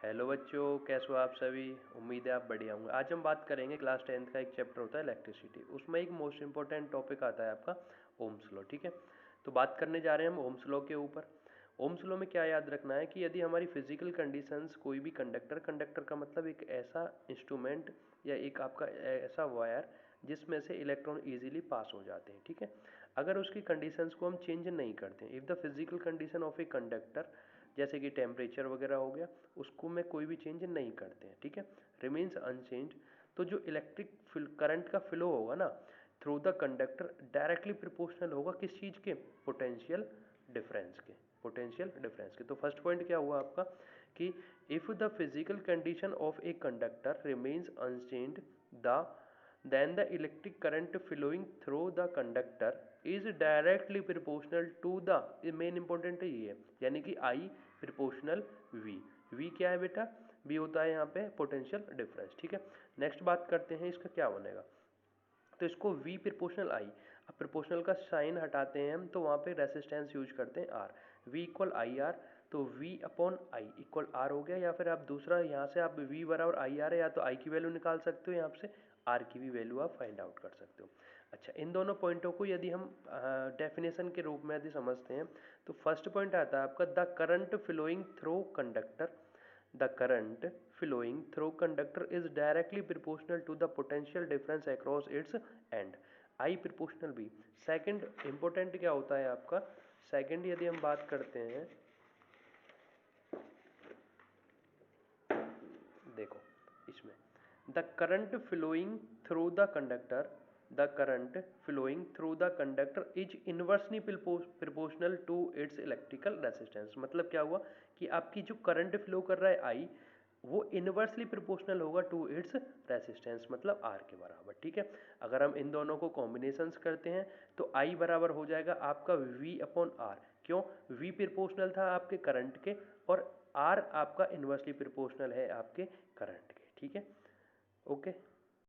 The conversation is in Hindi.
हेलो बच्चों, कैसे हो आप सभी। उम्मीद है आप बढ़िया होंगे। आज हम बात करेंगे क्लास 10th का एक चैप्टर होता है इलेक्ट्रिसिटी। उसमें एक मोस्ट इंपॉर्टेंट टॉपिक आता है आपका ओम्स लॉ। ठीक है, तो बात करने जा रहे हैं हम ओम्स लॉ के ऊपर। ओम्स लॉ में क्या याद रखना है कि यदि हमारी फिजिकल कंडीशंस कोई भी कंडक्टर कंडक्टर का मतलब एक ऐसा इंस्ट्रूमेंट या एक आपका ऐसा वायर जिसमें से इलेक्ट्रॉन इजीली पास हो जाते हैं। ठीक है, अगर उसकी कंडीशंस को हम चेंज नहीं करते, if the physical condition of a conductor जैसे कि टेम्परेचर वगैरह हो गया, उसको में कोई भी चेंज नहीं करते हैं। ठीक है, रिमेन्स अनचेंज, तो जो इलेक्ट्रिक करंट का फ्लो होगा ना through the conductor directly proportional होगा किस चीज़ के, पोटेंशियल डिफरेंस के। पोटेंशियल डिफरेंस के। तो फर्स्ट पॉइंट क्या हुआ आपका कि if the physical condition of a conductor remains unchanged the then the electric current flowing through the conductor is directly proportional to the, main important ये है, यानी कि I प्रोपोर्शनल V। V क्या है बेटा, V होता है यहाँ पे पोटेंशियल डिफरेंस। ठीक है, नेक्स्ट बात करते हैं इसका क्या बनेगा। तो इसको V प्रोपोर्शनल I, अब प्रोपोर्शनल का साइन हटाते हैं हम तो वहाँ पे रेसिस्टेंस यूज करते हैं R। V equal I R, तो V upon I equal R हो गया। या फिर आप दूसरा यहाँ से आप V बराबर आई आर है, या तो I की वैल्यू निकाल सकते हो, यहाँ से R की भी वैल्यू आप फाइंड आउट कर सकते हो। अच्छा, इन दोनों पॉइंटों को यदि हम डेफिनेशन के रूप में यदि समझते हैं तो फर्स्ट पॉइंट आता है आपका the current flowing through conductor, the current flowing through conductor is directly proportional to the potential difference across its end, I proportional B। Second important क्या होता है आपका, सेकंड यदि हम बात करते हैं, देखो इसमें the current flowing through the conductor, the current flowing through the conductor is inversely proportional to its electrical resistance. मतलब क्या हुआ कि आपकी जो करंट फ्लो कर रहा है आई, वो इनवर्सली प्रोपोर्शनल होगा टू इट्स रेसिस्टेंस, मतलब आर के बराबर। ठीक है, अगर हम इन दोनों को कॉम्बिनेशंस करते हैं तो आई बराबर हो जाएगा आपका वी अपॉन आर। क्यों, वी प्रोपोर्शनल था आपके करंट के और आर आपका इन्वर्सली प्रोपोर्शनल है आपके करंट के। ठीक है, ओके।